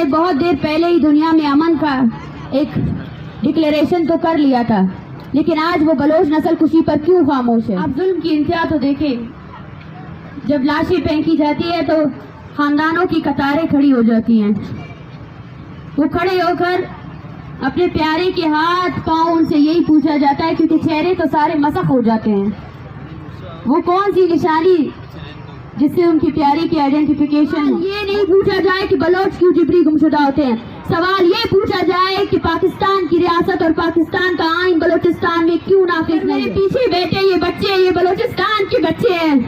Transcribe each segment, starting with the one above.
जिसने बहुत देर पहले ही दुनिया में अमन का एक डिक्लेरेशन तो कर लिया था, लेकिन आज वो बलोच नस्ल कुशी पर क्यों खामोश है। आप जुल्म की इंतहा तो देखें, जब लाशें फेंकी जाती है तो खानदानों की कतारें खड़ी हो जाती हैं। वो खड़े होकर अपने प्यारे के हाथ पांव उनसे यही पूछा जाता है, क्योंकि चेहरे तो सारे मसख हो जाते हैं। वो कौन सी निशानी जिससे उनकी प्यारी की आइडेंटिफिकेशन। ये नहीं पूछा जाए कि बलोच क्यों जिबरी गुमशुदा होते हैं, सवाल ये पूछा जाए कि पाकिस्तान की रियासत और पाकिस्तान का आइन बलोचिस्तान में क्यों नाफिज नहीं। मेरे पीछे बैठे ये बच्चे, ये बलोचिस्तान के बच्चे हैं।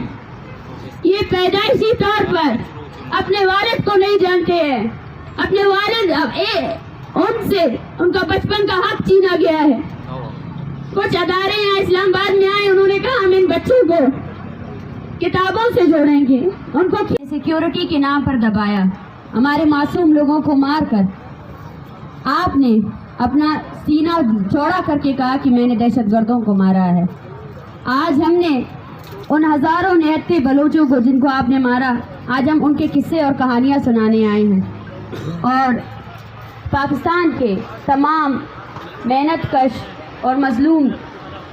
ये पैदाइशी तौर पर अपने वालिद को नहीं जानते हैं। अपने वालिद उनसे उनका बचपन का हक छीना गया है। कुछ अदारे यहाँ इस्लामाबाद में आए, उन्होंने कहा हम इन बच्चों को किताबों से जोड़ेंगे। उनको सिक्योरिटी के नाम पर दबाया, हमारे मासूम लोगों को मारकर आपने अपना सीना चौड़ा करके कहा कि मैंने दहशतगर्दों को मारा है। आज हमने उन हजारों निहत्ते बलोचों को जिनको आपने मारा, आज हम उनके किस्से और कहानियां सुनाने आए हैं और पाकिस्तान के तमाम मेहनत कश और मजलूम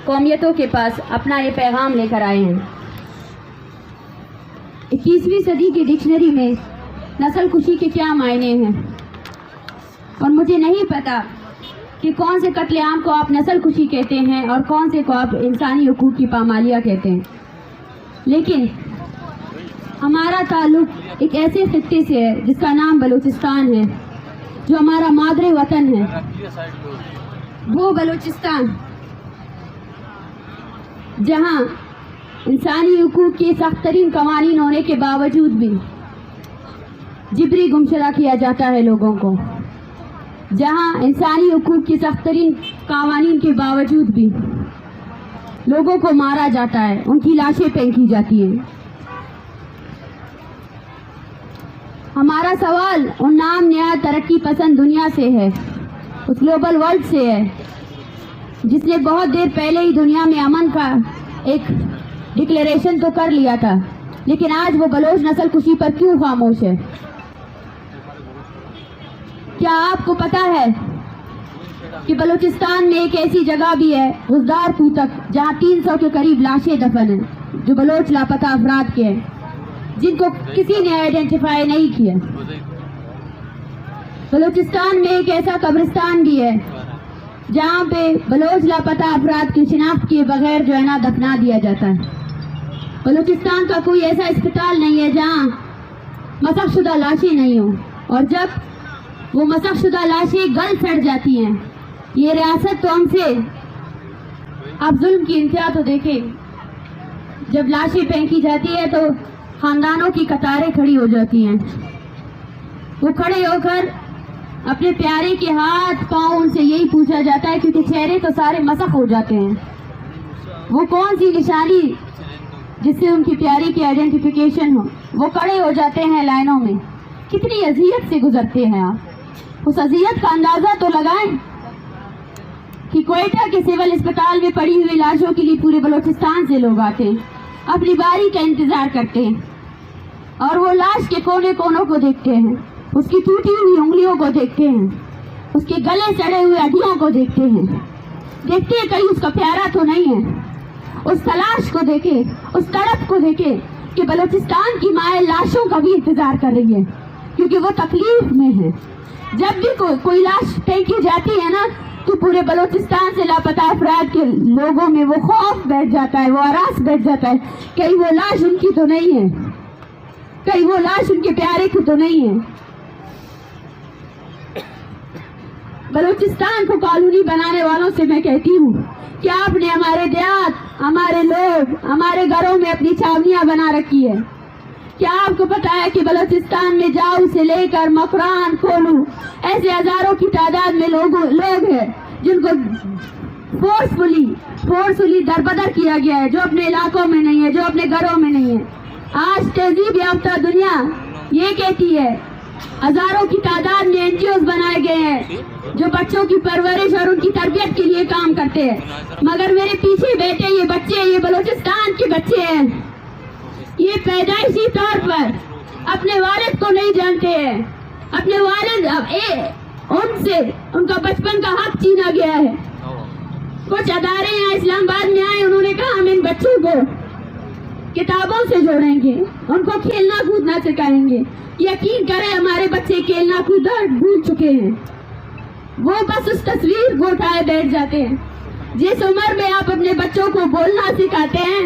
कौमियतों के पास अपना ये पैगाम लेकर आए हैं। 21वीं सदी की डिक्शनरी में नस्ल कुशी के क्या मायने हैं, और मुझे नहीं पता कि कौन से कत्लेआम को आप नस्ल कुशी कहते हैं और कौन से को आप इंसानी हुकूक की पामालिया कहते हैं, लेकिन हमारा ताल्लुक एक ऐसे खित्ते से है जिसका नाम बलूचिस्तान है, जो हमारा मादरे वतन है। वो बलूचिस्तान जहाँ इंसानी हुकूक के सख्त तरीन कवानीन होने के बावजूद भी जिबरी गुमशुदा किया जाता है लोगों को, जहाँ इंसानी हुकूक के सख्त तरीन कवानीन के बावजूद भी लोगों को मारा जाता है, उनकी लाशें फेंकी जाती हैं। हमारा सवाल उन नाम नहायत तरक्की पसंद दुनिया से है, उस ग्लोबल वर्ल्ड से है, जिसने बहुत देर पहले ही दुनिया में अमन का एक डिक्लेरेशन तो कर लिया था, लेकिन आज वो बलोच नस्ल कुशी पर क्यों खामोश है। क्या आपको पता है कि बलूचिस्तान में एक ऐसी जगह भी है गुजदार पूतक, जहाँ 300 के करीब लाशें दफन हैं, जो बलोच लापता अफराद के हैं, जिनको किसी ने आइडेंटिफाई नहीं किया। बलूचिस्तान में एक ऐसा कब्रिस्तान भी है जहाँ पे बलोच लापता अफराद की शिनाख्त किए बगैर जो है ना दफना दिया जाता है। बलूचिस्तान का कोई ऐसा अस्पताल नहीं है जहाँ मसखशुदा लाशें नहीं हो, और जब वो मसखशुदा लाशें गल सड़ जाती हैं, ये रियासत तो हमसे। आप जुल्म की इंतहा तो देखें, जब लाशें फेंकी जाती है तो खानदानों की कतारें खड़ी हो जाती हैं। वो खड़े होकर अपने प्यारे के हाथ पांव उनसे यही पूछा जाता है, क्योंकि चेहरे तो सारे मसख हो जाते हैं। वो कौन सी निशानी जिससे उनकी प्यारी की आइडेंटिफिकेशन हो। वो खड़े हो जाते हैं लाइनों में, कितनी अजियत से गुजरते हैं आप। उस अजियत का अंदाजा तो लगाएं कि क्वेटा के सिविल अस्पताल में पड़ी हुई लाशों के लिए पूरे बलूचिस्तान से लोग आते हैं, अपनी बारी का इंतजार करते हैं, और वो लाश के कोने कोनों को देखते हैं, उसकी टूटी हुई उंगलियों को देखते हैं, उसके गले सड़े हुए हड्डियों को देखते हैं कहीं उसका प्यारा तो नहीं है। उस तलाश को देखे, उस तड़प को देखे कि बलूचिस्तान की माएँ लाशों का भी इंतजार कर रही है, क्योंकि वो तकलीफ में है। जब भी कोई लाश फेंकी जाती है ना, तो पूरे बलूचिस्तान से लापता अफराद के लोगों में वो खौफ बैठ जाता है, वो हरास बैठ जाता है, कहीं वो लाश उनकी तो नहीं है, कहीं वो लाश उनके प्यारे की तो नहीं है। बलूचिस्तान को कॉलोनी बनाने वालों से मैं कहती हूँ कि आपने हमारे देहात, हमारे लोग, हमारे घरों में अपनी छावनियां बना रखी है। क्या आपको पता है कि बलूचिस्तान में जाऊ से लेकर मकरान, कोलू, ऐसे हजारों की तादाद में लोग हैं जिनको फोर्सफुली दरबदर किया गया है, जो अपने इलाकों में नहीं है, जो अपने घरों में नहीं है। आज तहजीब याफ्ता दुनिया ये कहती है, हजारों की तादाद में एनजीओज बनाए गए हैं जो बच्चों की परवरिश और उनकी तरबियत के लिए काम करते हैं, मगर मेरे पीछे बैठे ये बच्चे, ये बलूचिस्तान के बच्चे हैं, ये पैदाइशी तौर पर अपने वालिद को नहीं जानते हैं। अपने वालिद उनसे उनका बचपन का हक छीना गया है। कुछ अदारे यहाँ इस्लामाबाद में आए, उन्होंने कहा हम इन बच्चों को किताबों से जोड़ेंगे, उनको खेलना कूदना सिखाएंगे। यकीन करें हमारे बच्चे खेलना कूदना भूल चुके हैं, वो बस उस तस्वीर को उठाए बैठ जाते हैं। जिस उम्र में आप अपने बच्चों को बोलना सिखाते हैं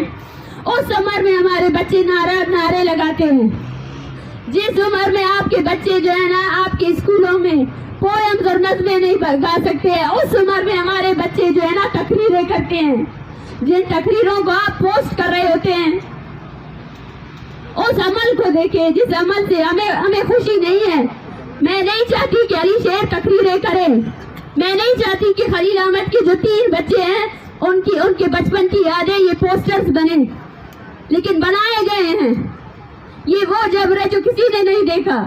उस उम्र में हमारे बच्चे नारे लगाते हैं। जिस उम्र में आपके बच्चे जो है ना आपके स्कूलों में पोएम्स और नज़में नहीं गा सकते हैं, उस उम्र में हमारे बच्चे जो है ना तकरीरें करते हैं। जिन तकरीरों को आप पोस्ट कर रहे होते हैं उस अमल को देखें जिस अमल से हमें खुशी नहीं है। मैं नहीं चाहती कि अली शेर तकरीरें करें, मैं नहीं चाहती कि खलील अहमद के जो 3 बच्चे हैं उनके बचपन की यादें ये पोस्टर्स बने, लेकिन बनाए गए हैं। ये वो जबर है जो किसी ने नहीं देखा।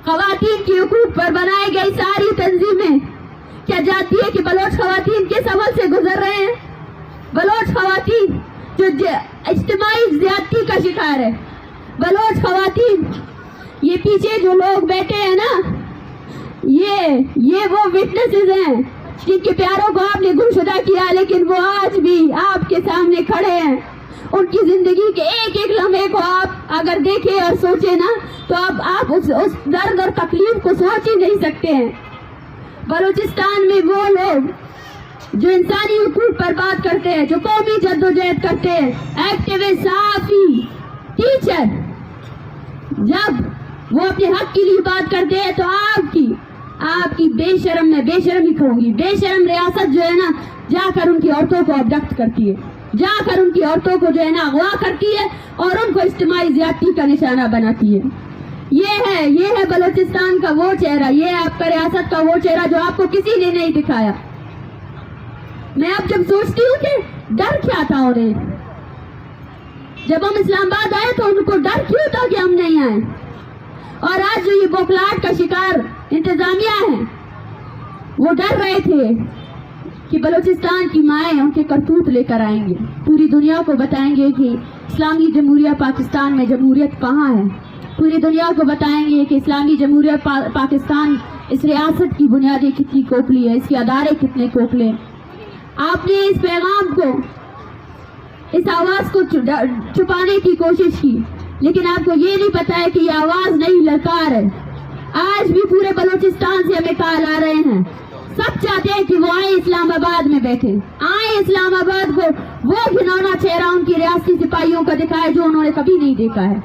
खवातीन के हुकूक पर बनाई गई सारी तंजीमें क्या जानती है कि बलोच खवातीन किस अमल से गुजर रहे हैं? बलोच खवातीन जो इज्तिमाई ज्यादती का शिकार है, बलोच खवातीन, ये पीछे जो लोग बैठे हैं ना, ये वो विटनेसेस हैं जिनके प्यारों को आपने गुमशुदा किया, लेकिन वो आज भी आपके सामने खड़े हैं। उनकी जिंदगी के एक एक लम्हे को आप अगर देखें और सोचें ना तो आप उस दर्द और तकलीफ को सोच ही नहीं सकते हैं। बलूचिस्तान में वो लोग जो इंसानी हुकूक पर बात करते हैं, जो कौमी जद्दोजहद करते हैं, एक्टिविस्ट, सहाफी, टीचर, जब वो अपने हक के लिए बात करते हैं तो आपकी बेशरम, मैं बेशरमी कहूंगी, बेशरम रियासत जो है ना जाकर उनकी औरतों को अबडक्ट करती है, जाकर उनकी औरतों को जो है ना अगवा करती है और उनको इज्तिमाई ज्यादती का निशाना बनाती है। ये है बलूचिस्तान का वो चेहरा, ये है आपका रियासत का वो चेहरा जो आपको किसी ने नहीं दिखाया। मैं अब जब सोचती हूँ कि डर क्या था उन्हें, जब हम इस्लामाबाद आए तो उनको डर क्यों था कि हम नहीं आए, और आज जो ये बौखलाहट का शिकार इंतजामिया है वो डर रहे थे कि बलूचिस्तान की माएँ उनके करतूत लेकर आएंगे, पूरी दुनिया को बताएंगे कि इस्लामी जमहूरिया पाकिस्तान में जमहूरियत कहाँ है, पूरी दुनिया को बताएंगे कि इस्लामी जमहूरिया पाकिस्तान इस रियासत की बुनियादें कितनी खोखली है, इसके अदारे कितने खोखले। आपने इस पैगाम को, इस आवाज़ को छुपाने की कोशिश की, लेकिन आपको ये नहीं पता है कि ये आवाज़ नहीं ललकार है। आज भी पूरे बलूचिस्तान से हमें कॉल आ रहे हैं, सब चाहते हैं कि वो आए इस्लामाबाद में बैठे, आए इस्लामाबाद को वो घिनौना चेहरा उनकी रियासती सिपाहियों का दिखाए जो उन्होंने कभी नहीं देखा है।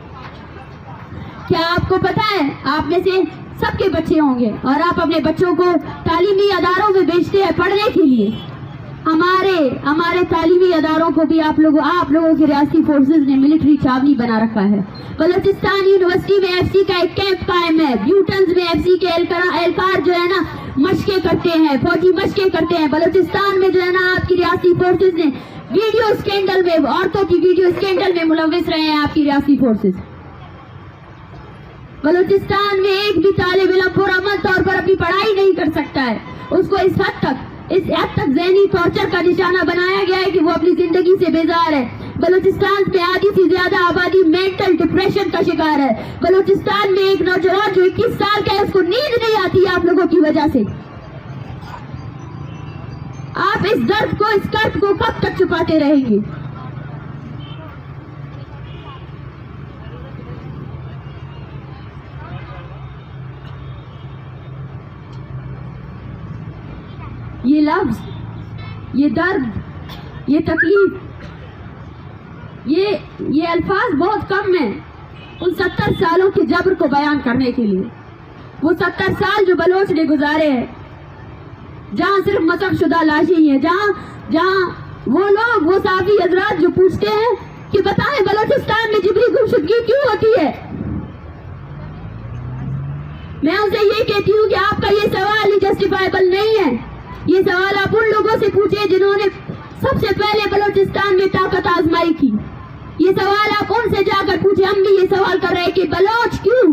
क्या आपको पता है, आप में से सबके बच्चे होंगे और आप अपने बच्चों को तालीमी अदारों में भेजते हैं पढ़ने के लिए। हमारे तालीमी अदारों को भी आप लोगों की रियासती फोर्सेज ने मिलिट्री छावनी बना रखा है। बलूचिस्तान यूनिवर्सिटी में एफसी का एक कैंप कायम है, ब्यूटन्स में एफसी के एहलकार जो है ना मशकें करते हैं, फौजी मशकें करते हैं। बलूचिस्तान में जो है ना आपकी रियासती फोर्सेज ने वीडियो स्कैंडल में, औरतों की वीडियो स्कैंडल में मुलव्विस रहे हैं आपकी रियासती फोर्सेज। बलूचिस्तान में एक भी तालिब इल्म पुरअमन तौर पर अपनी पढ़ाई नहीं कर सकता है, उसको इस हद तक ज़हनी टॉर्चर का निशाना बनाया गया है कि वो अपनी जिंदगी से बेजार है। बलूचिस्तान में आधी से ज्यादा आबादी मेंटल डिप्रेशन का शिकार है। बलूचिस्तान में एक नौजवान जो 21 साल का है उसको नींद नहीं आती है आप लोगों की वजह से। आप इस दर्द को, इस कर्ब को कब तक छुपाते रहेंगे? ये लफ्ज, ये दर्द, ये तकलीफ, ये अल्फाज बहुत कम है उन 70 सालों के जबर को बयान करने के लिए। वो 70 साल जो बलोच ने गुजारे हैं, जहाँ सिर्फ मसखशुदा लाशें हैं, जहाँ वो लोग, वो साफी हजरात जो पूछते हैं कि बताएं बलूचिस्तान में जिबरी गुमशुदगी क्यों होती है, मैं उनसे ये कहती हूँ कि आपका ये सवाल ही जस्टिफाइबल नहीं है। ये सवाल आप उन लोगों से पूछे जिन्होंने सबसे पहले बलूचिस्तान में ताकत आजमाई की। ये सवाल आप उनसे जाकर पूछे। हम भी ये सवाल कर रहे हैं कि बलोच क्यों?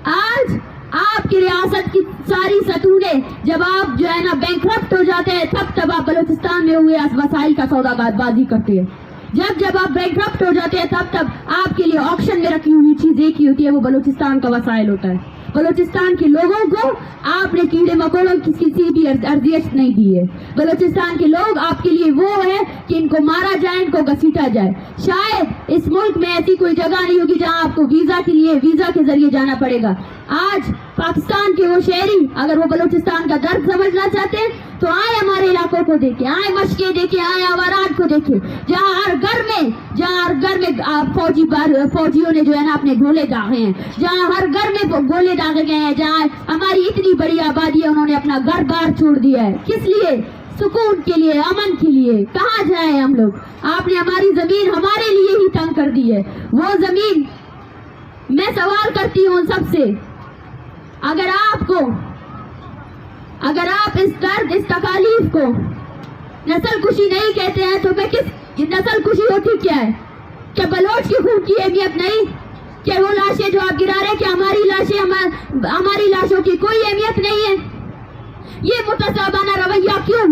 आज आपकी रियासत की सारी सतूनें, जब आप जो है ना बैंकरप्ट हो जाते हैं, तब आप बलूचिस्तान में हुए वसाइल का सौदाबाजी करते हैं। जब जब आप बैंकक्रप्ट हो जाते हैं तब तब आपके लिए ऑक्शन में रखी हुई चीज एक ही होती है, वो बलूचिस्तान का वसाइल होता है। बलूचिस्तान के लोगों को आपने कीड़े मकोड़ों की किसी भी अर्जियत नहीं दी है। बलूचिस्तान के लोग आपके लिए वो है कि इनको मारा जाए, इनको घसीटा जाए। शायद इस मुल्क में ऐसी कोई जगह नहीं होगी जहां आपको वीजा के लिए वीजा के जरिए जाना पड़ेगा। आज पाकिस्तान के वो शहरी अगर वो बलूचिस्तान का दर्द समझना चाहते हैं तो आए हमारे इलाकों को देखे, आए मशके देखे, आए आवारात को देखे, जहाँ हर घर में फौजियों ने जो है ना अपने गोले दागे हैं, जहाँ हर घर में गोले दागे गए हैं, जहाँ हमारी इतनी बड़ी आबादी है उन्होंने अपना घर बार छोड़ दिया है। किस लिए? सुकून के लिए, अमन के लिए। कहाँ जाए हम लोग? आपने हमारी जमीन हमारे लिए ही तंग कर दी है। वो जमीन, मैं सवाल करती हूँ सबसे, अगर आप इस दर्द, इस तकालीफ को नस्ल कुशी नहीं कहते हैं तो मैं किस नस्ल कुशी होती क्या है? क्या बलोच की खून की अहमियत नहीं? क्या वो लाशें जो आप गिरा रहे, क्या हमारी लाशें, हमारी लाशों की कोई अहमियत नहीं है? ये मुतसाबाना रवैया क्यों?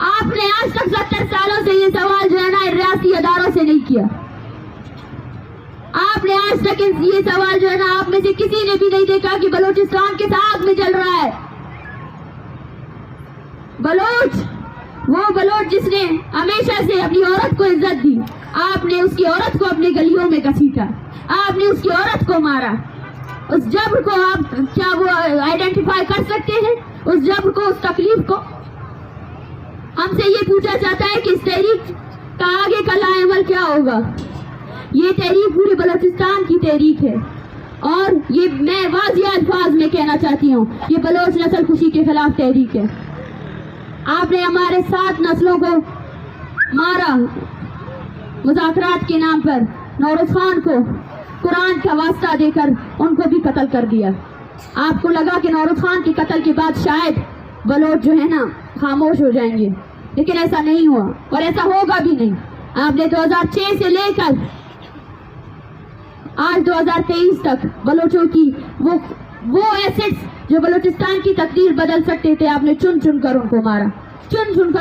आपने आज तक 70 सालों से ये सवाल जो है ना रियासती अदारों से नहीं किया। आपने आज तक ये सवाल जो है ना आप में से किसी ने भी नहीं देखा कि बलूचिस्तान किस आग में जल रहा है। बलोच, वो बलोच जिसने हमेशा से अपनी औरत को इज्जत दी, आपने उसकी औरत को अपनी गलियों में घसीटा, आपने उसकी औरत को मारा। उस जब्र को आप क्या वो आइडेंटिफाई कर सकते हैं? उस जब्र को, उस तकलीफ को? हमसे ये पूछा जाता है कि इस तहरीक का आगे का लाएमल क्या होगा। ये तहरीक पूरे बलूचिस्तान की तहरीक है और ये मैं वाज़िह अल्फाज में कहना चाहती हूँ, ये बलोच नस्ल कुशी के खिलाफ तहरीक है। आपने हमारे 7 नस्लों को मारा मुज़ाकरात के नाम पर। नौरोज खान को कुरान का वास्ता देकर उनको भी कत्ल कर दिया। आपको लगा कि नौरोज खान के कत्ल के बाद शायद बलोच जो है ना खामोश हो जाएंगे, लेकिन ऐसा नहीं हुआ और ऐसा होगा भी नहीं। आपने 2006 से लेकर आज 2023 तक बलोचों की वो एसेट्स जो बलूचिस्तान की तकदीर बदल सकते थे, आपने चुन चुन कर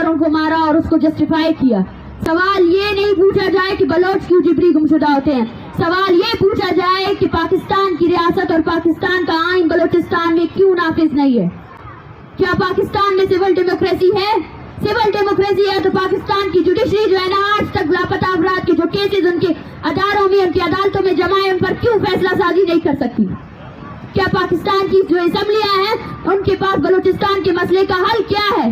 उनको मारा और उसको जस्टिफाई किया। सवाल ये नहीं पूछा जाए कि बलोच क्यों जिबरी गुमशुदा होते हैं, सवाल ये पूछा जाए कि पाकिस्तान की रियासत और पाकिस्तान का आइन बलूचिस्तान में क्यों नाफिज नहीं है। क्या पाकिस्तान में सिविल डेमोक्रेसी है? सिविल डेमोक्रेसी है तो पाकिस्तान की जुडिशरी जो है ना आज तक लापता अफराद के जो केसेस उनके अदारों में, उनकी अदालतों में जमा है, उन पर क्यों फैसला साजी नहीं कर सकती? क्या पाकिस्तान की जो असेंबलियां हैं उनके पास बलूचिस्तान के मसले का हल क्या है?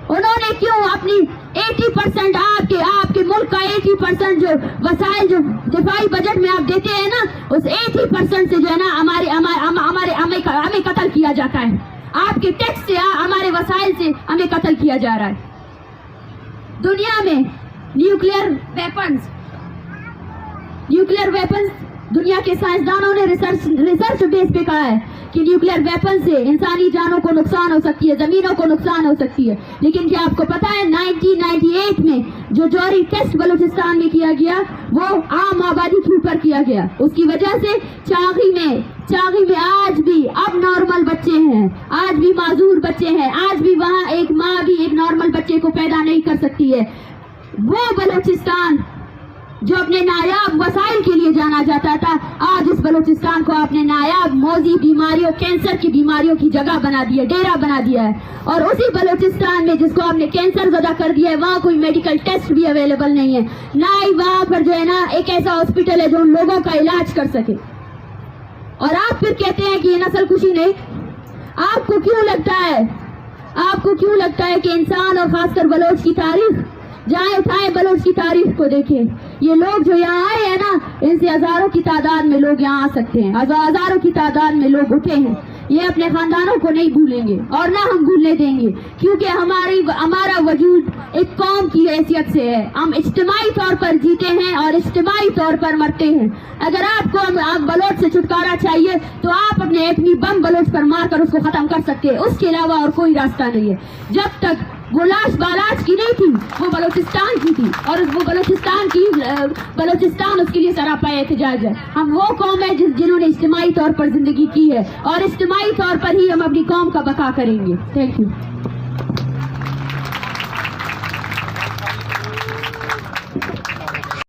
उन्होंने क्यों अपनी 80% आपके मुल्क का 80% जो वसाइल जो दिफाई बजट में आप देते हैं ना, उस 80% से जो है ना हमें कत्ल किया जाता है। आपके टैक्स से, हमारे वसाइल से हमें कत्ल किया जा रहा है। दुनिया में न्यूक्लियर वेपन्स दुनिया के साइंसदानों ने रिसर्च बेस पे कहा है कि न्यूक्लियर वेपन से इंसानी जानों को नुकसान हो सकती है, जमीनों को नुकसान हो सकती है। लेकिन क्या आपको पता है 1998 में जो जौहरी टेस्ट बलूचिस्तान में किया गया वो आम आबादी के ऊपर किया गया। उसकी वजह से चागी में आज भी अब नॉर्मल बच्चे हैं, आज भी माजूर बच्चे हैं, आज भी वहाँ एक माँ भी एक नॉर्मल बच्चे को पैदा नहीं कर सकती है। वो बलूचिस्तान जो अपने नायाब वसाइल के लिए जाना जाता था, आज इस बलूचिस्तान को आपने नायाब मौजी बीमारियों, कैंसर की बीमारियों की जगह बना दिया, डेरा बना दिया है। और उसी बलूचिस्तान में जिसको आपने कैंसर ज़दा कर दिया है, वहाँ कोई मेडिकल टेस्ट भी अवेलेबल नहीं है, ना ही वहाँ पर जो है ना एक ऐसा हॉस्पिटल है जो उन लोगों का इलाज कर सके। और आप फिर कहते हैं कि ये नस्ल कुशी नहीं। आपको क्यों लगता है कि इंसान और खासकर बलोच की तारीख, जाए उठाए बलोच की तारीख को देखें। ये लोग जो यहाँ आए हैं ना, इनसे हजारों की तादाद में लोग यहाँ आ सकते हैं, हजारों की तादाद में लोग उठे हैं। ये अपने खानदानों को नहीं भूलेंगे और ना हम भूलने देंगे, क्योंकि हमारा वजूद एक कौम की हैसियत से है। हम इज्तिमाई तौर पर जीते हैं और इज्तिमाई तौर पर मरते हैं। अगर आप बलोच से छुटकारा चाहिए तो आप अपने एटमी बम बलोच पर मार कर उसको खत्म कर सकते हैं, उसके अलावा और कोई रास्ता नहीं है। जब तक वो लाश बालाज की नहीं थी, वो बलूचिस्तान की थी और वो बलूचिस्तान उसके लिए सरापा एहतजाज है। हम वो कौम है जिन्होंने इज्तिमाई तौर पर जिंदगी की है और इज्तिमाई तौर पर ही हम अपनी कौम का बका करेंगे। Thank you.